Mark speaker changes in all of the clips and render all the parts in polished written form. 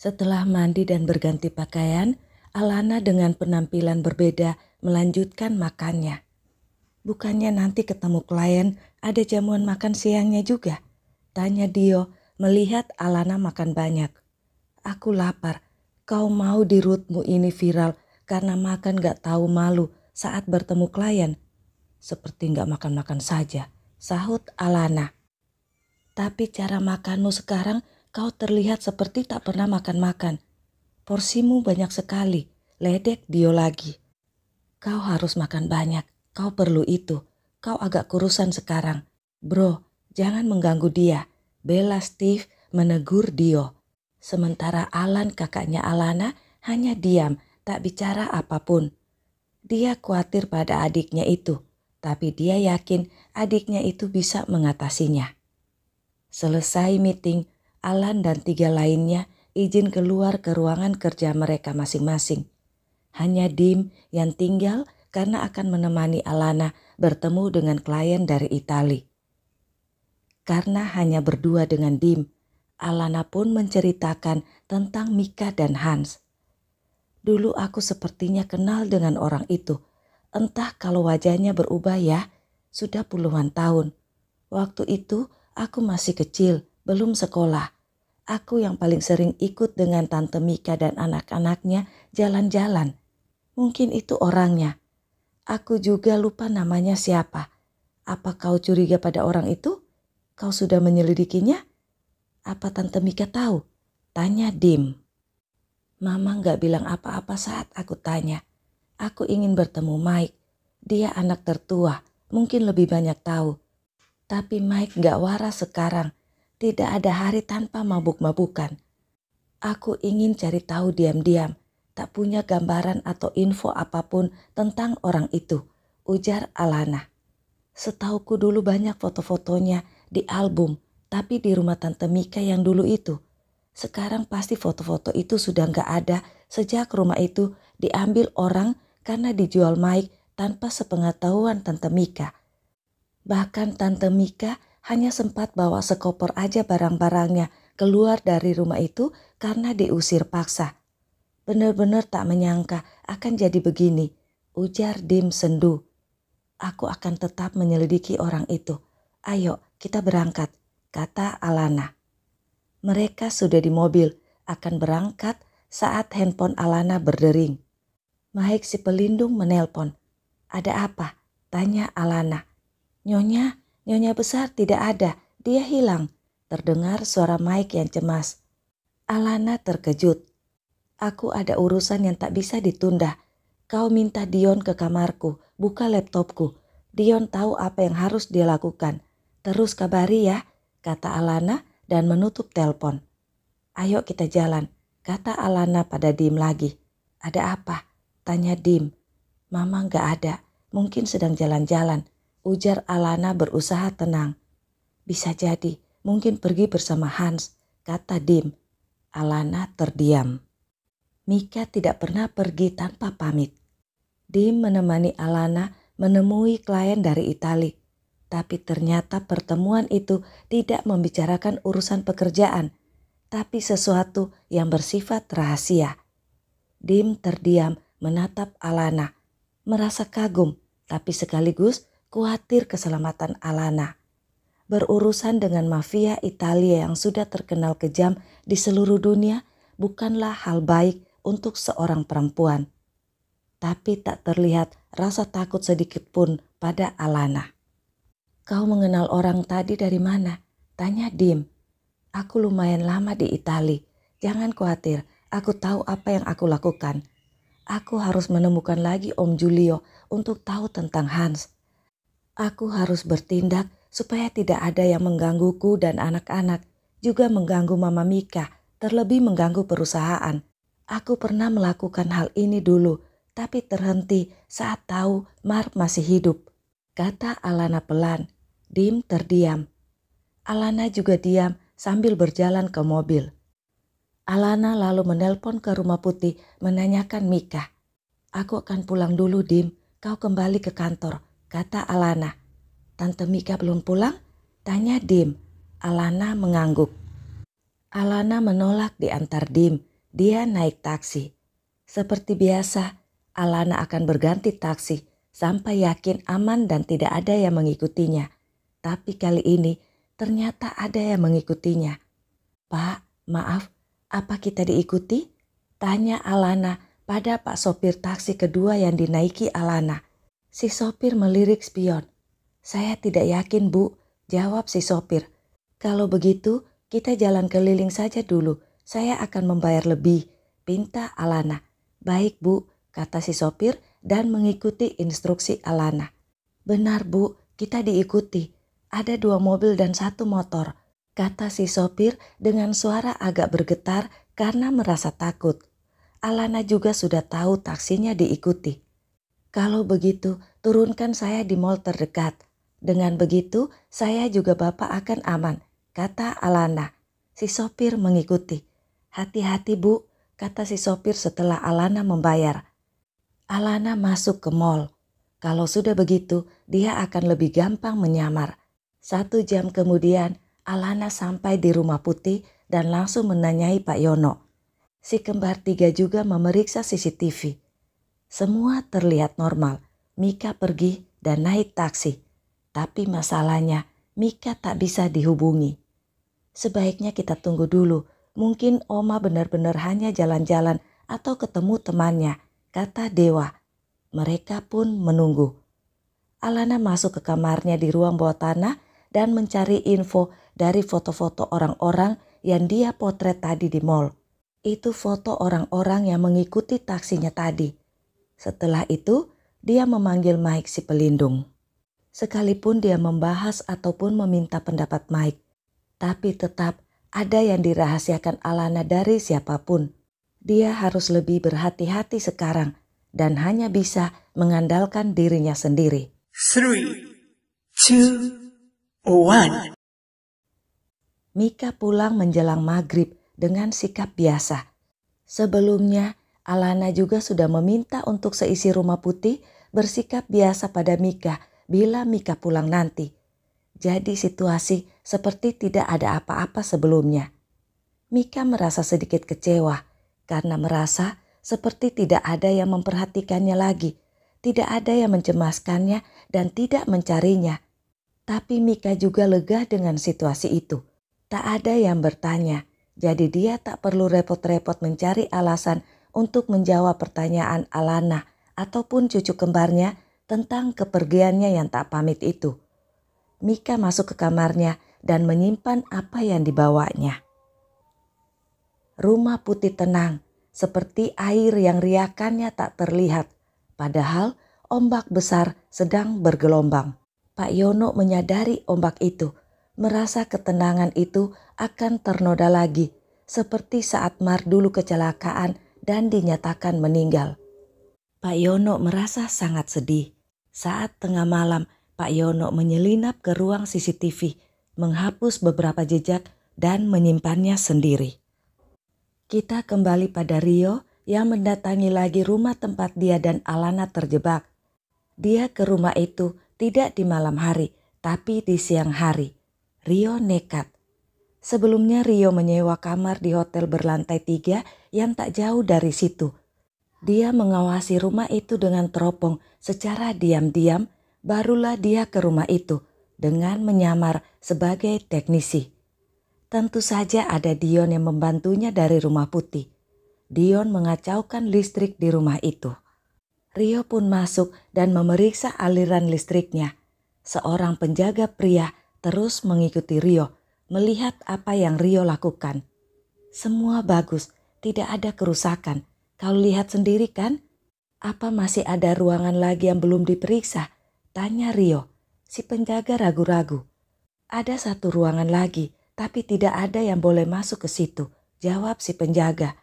Speaker 1: Setelah mandi dan berganti pakaian, Alana dengan penampilan berbeda melanjutkan makannya. Bukannya nanti ketemu klien ada jamuan makan siangnya juga? Tanya Dio melihat Alana makan banyak. Aku lapar, kau mau di rootmu ini viral karena makan gak tahu malu saat bertemu klien? Seperti gak makan-makan saja, sahut Alana. Tapi cara makanmu sekarang kau terlihat seperti tak pernah makan-makan. Porsimu banyak sekali, ledek Dio lagi. Kau harus makan banyak, kau perlu itu. Kau agak kurusan sekarang. Bro, jangan mengganggu dia, bela Steve menegur Dio. Sementara Alan kakaknya Alana hanya diam, tak bicara apapun. Dia khawatir pada adiknya itu, tapi dia yakin adiknya itu bisa mengatasinya. Selesai meeting, Alan dan 3 lainnya izin keluar ke ruangan kerja mereka masing-masing. Hanya Dim yang tinggal karena akan menemani Alana bertemu dengan klien dari Itali. Karena hanya berdua dengan Dim, Alana pun menceritakan tentang Mika dan Hans. Dulu aku sepertinya kenal dengan orang itu. Entah kalau wajahnya berubah ya, sudah puluhan tahun. Waktu itu aku masih kecil, belum sekolah. Aku yang paling sering ikut dengan Tante Mika dan anak-anaknya jalan-jalan. Mungkin itu orangnya. Aku juga lupa namanya siapa. Apa kau curiga pada orang itu? Kau sudah menyelidikinya? Apa Tante Mika tahu? Tanya Dim. Mama gak bilang apa-apa saat aku tanya. Aku ingin bertemu Mike. Dia anak tertua, mungkin lebih banyak tahu. Tapi Mike gak waras sekarang. Tidak ada hari tanpa mabuk-mabukan. Aku ingin cari tahu diam-diam. Tak punya gambaran atau info apapun tentang orang itu, ujar Alana. Setauku dulu banyak foto-fotonya di album, tapi di rumah Tante Mika yang dulu itu. Sekarang pasti foto-foto itu sudah gak ada sejak rumah itu diambil orang karena dijual Mike tanpa sepengetahuan Tante Mika. Bahkan Tante Mika hanya sempat bawa sekoper aja barang-barangnya keluar dari rumah itu karena diusir paksa. Benar-benar tak menyangka akan jadi begini, ujar Dim sendu. Aku akan tetap menyelidiki orang itu. Ayo kita berangkat, kata Alana. Mereka sudah di mobil, akan berangkat saat handphone Alana berdering. Mike si pelindung menelpon. Ada apa? Tanya Alana. Nyonya besar tidak ada, dia hilang. Terdengar suara Mike yang cemas. Alana terkejut. Aku ada urusan yang tak bisa ditunda. Kau minta Dion ke kamarku, buka laptopku. Dion tahu apa yang harus dia lakukan. Terus kabari ya, kata Alana dan menutup telepon. Ayo kita jalan, kata Alana pada Dim lagi. Ada apa? Tanya Dim. Mama gak ada, mungkin sedang jalan-jalan, ujar Alana berusaha tenang. Bisa jadi, mungkin pergi bersama Hans, kata Dim. Alana terdiam. Mika tidak pernah pergi tanpa pamit. Dim menemani Alana menemui klien dari Itali. Tapi ternyata pertemuan itu tidak membicarakan urusan pekerjaan, tapi sesuatu yang bersifat rahasia. Dim terdiam menatap Alana, merasa kagum tapi sekaligus khawatir keselamatan Alana. Berurusan dengan mafia Italia yang sudah terkenal kejam di seluruh dunia bukanlah hal baik untuk seorang perempuan. Tapi tak terlihat rasa takut sedikit pun pada Alana. Kau mengenal orang tadi dari mana? Tanya Dim. Aku lumayan lama di Itali. Jangan khawatir, aku tahu apa yang aku lakukan. Aku harus menemukan lagi Om Julio untuk tahu tentang Hans. Aku harus bertindak supaya tidak ada yang menggangguku dan anak-anak, juga mengganggu Mama Mika, terlebih mengganggu perusahaan. Aku pernah melakukan hal ini dulu, tapi terhenti saat tahu Mark masih hidup, kata Alana pelan. Dim terdiam. Alana juga diam sambil berjalan ke mobil. Alana lalu menelpon ke Rumah Putih menanyakan Mika. Aku akan pulang dulu Dim, kau kembali ke kantor, kata Alana. Tante Mika belum pulang? Tanya Dim. Alana mengangguk. Alana menolak diantar Dim. Dia naik taksi. Seperti biasa, Alana akan berganti taksi sampai yakin aman dan tidak ada yang mengikutinya. Tapi kali ini ternyata ada yang mengikutinya. "Pak, maaf, apa kita diikuti?" tanya Alana pada pak sopir taksi kedua yang dinaiki Alana. Si sopir melirik spion. "Saya tidak yakin, Bu," jawab si sopir. "Kalau begitu, kita jalan keliling saja dulu. Saya akan membayar lebih," pinta Alana. "Baik, Bu," kata si sopir dan mengikuti instruksi Alana. "Benar, Bu, kita diikuti. Ada 2 mobil dan 1 motor," kata si sopir dengan suara agak bergetar karena merasa takut. Alana juga sudah tahu taksinya diikuti. "Kalau begitu, turunkan saya di mall terdekat. Dengan begitu, saya juga Bapak akan aman," kata Alana. Si sopir mengikuti. "Hati-hati, Bu," kata si sopir setelah Alana membayar. Alana masuk ke mall. Kalau sudah begitu, dia akan lebih gampang menyamar. 1 jam kemudian, Alana sampai di Rumah Putih dan langsung menanyai Pak Yono. Si kembar 3 juga memeriksa CCTV. Semua terlihat normal. Mika pergi dan naik taksi. Tapi masalahnya, Mika tak bisa dihubungi. "Sebaiknya kita tunggu dulu. Mungkin Oma benar-benar hanya jalan-jalan atau ketemu temannya," kata Dewa. Mereka pun menunggu. Alana masuk ke kamarnya di ruang bawah tanah dan mencari info dari foto-foto orang-orang yang dia potret tadi di mall. Itu foto orang-orang yang mengikuti taksinya tadi. Setelah itu, dia memanggil Mike si pelindung. Sekalipun dia membahas ataupun meminta pendapat Mike, tapi tetap ada yang dirahasiakan Alana dari siapapun. Dia harus lebih berhati-hati sekarang dan hanya bisa mengandalkan dirinya sendiri.
Speaker 2: 3, 2, 1.
Speaker 1: Mika pulang menjelang maghrib dengan sikap biasa. Sebelumnya, Alana juga sudah meminta untuk seisi Rumah Putih bersikap biasa pada Mika bila Mika pulang nanti. Jadi situasi seperti tidak ada apa-apa sebelumnya. Mika merasa sedikit kecewa karena merasa seperti tidak ada yang memperhatikannya lagi, tidak ada yang mencemaskannya dan tidak mencarinya. Tapi Mika juga lega dengan situasi itu. Tak ada yang bertanya, jadi dia tak perlu repot-repot mencari alasan untuk menjawab pertanyaan Alana ataupun cucu kembarnya tentang kepergiannya yang tak pamit itu. Mika masuk ke kamarnya dan menyimpan apa yang dibawanya. Rumah Putih tenang, seperti air yang riakannya tak terlihat, padahal ombak besar sedang bergelombang. Pak Yono menyadari ombak itu, merasa ketenangan itu akan ternoda lagi, seperti saat Mar dulu kecelakaan dan dinyatakan meninggal. Pak Yono merasa sangat sedih. Saat tengah malam, Pak Yono menyelinap ke ruang CCTV, menghapus beberapa jejak dan menyimpannya sendiri. Kita kembali pada Rio yang mendatangi lagi rumah tempat dia dan Alana terjebak. Dia ke rumah itu tidak di malam hari, tapi di siang hari. Rio nekat. Sebelumnya Rio menyewa kamar di hotel berlantai 3 yang tak jauh dari situ. Dia mengawasi rumah itu dengan teropong secara diam-diam, barulah dia ke rumah itu dengan menyamar sebagai teknisi. Tentu saja ada Dion yang membantunya dari Rumah Putih. Dion mengacaukan listrik di rumah itu. Rio pun masuk dan memeriksa aliran listriknya. Seorang penjaga pria terus mengikuti Rio, melihat apa yang Rio lakukan. Semua bagus, tidak ada kerusakan. Kau lihat sendiri kan? Apa masih ada ruangan lagi yang belum diperiksa? Tanya Rio. Si penjaga ragu-ragu. Ada 1 ruangan lagi, tapi tidak ada yang boleh masuk ke situ, jawab si penjaga.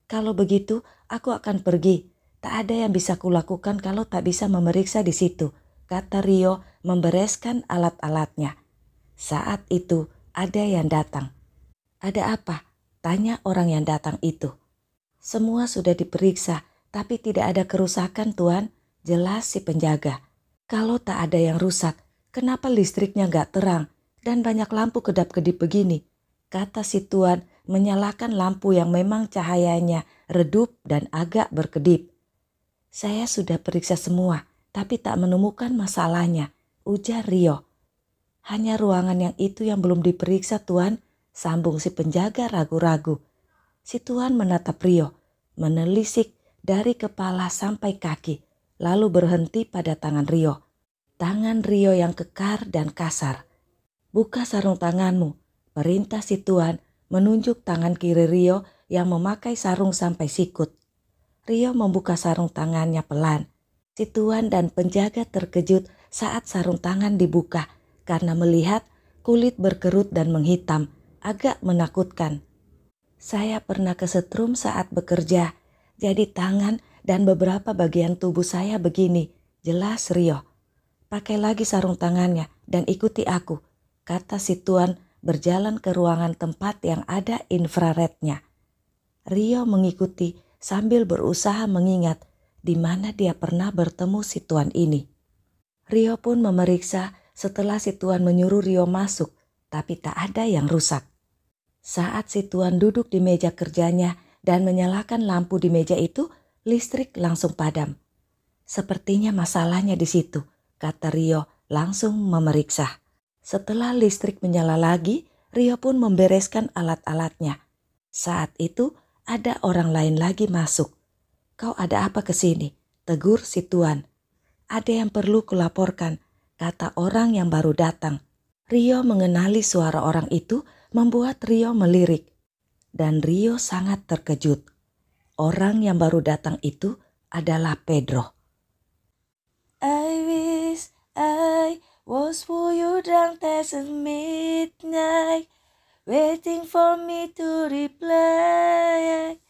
Speaker 1: Kalau begitu, aku akan pergi. Tak ada yang bisa kulakukan kalau tak bisa memeriksa di situ, kata Rio membereskan alat-alatnya. Saat itu ada yang datang. Ada apa? Tanya orang yang datang itu. Semua sudah diperiksa, tapi tidak ada kerusakan, Tuan, jelas si penjaga. Kalau tak ada yang rusak, kenapa listriknya gak terang dan banyak lampu kedap-kedip begini? Kata si Tuan menyalakan lampu yang memang cahayanya redup dan agak berkedip. "Saya sudah periksa semua, tapi tak menemukan masalahnya," ujar Rio. "Hanya ruangan yang itu yang belum diperiksa, Tuan," sambung si penjaga ragu-ragu. Si Tuan menatap Rio, menelisik dari kepala sampai kaki, lalu berhenti pada tangan Rio. Tangan Rio yang kekar dan kasar. "Buka sarung tanganmu," perintah si Tuan menunjuk tangan kiri Rio yang memakai sarung sampai sikut. Rio membuka sarung tangannya pelan. Si Tuan dan penjaga terkejut saat sarung tangan dibuka karena melihat kulit berkerut dan menghitam, agak menakutkan. "Saya pernah kesetrum saat bekerja, jadi tangan dan beberapa bagian tubuh saya begini," jelas Rio. "Pakai lagi sarung tangannya dan ikuti aku," kata si Tuan berjalan ke ruangan tempat yang ada infrarednya. Rio mengikuti sambil berusaha mengingat di mana dia pernah bertemu si Tuan ini. Rio pun memeriksa setelah si Tuan menyuruh Rio masuk, tapi tak ada yang rusak. Saat si Tuan duduk di meja kerjanya dan menyalakan lampu di meja itu, listrik langsung padam. "Sepertinya masalahnya di situ," kata Rio langsung memeriksa. Setelah listrik menyala lagi, Rio pun membereskan alat-alatnya. Saat itu ada orang lain lagi masuk. "Kau ada apa ke sini?" tegur si Tuan. "Ada yang perlu kulaporkan," kata orang yang baru datang. Rio mengenali suara orang itu membuat Rio melirik. Dan Rio sangat terkejut. Orang yang baru datang itu adalah Pedro. "I wish I was for you drunk as a midnight, waiting for me to reply.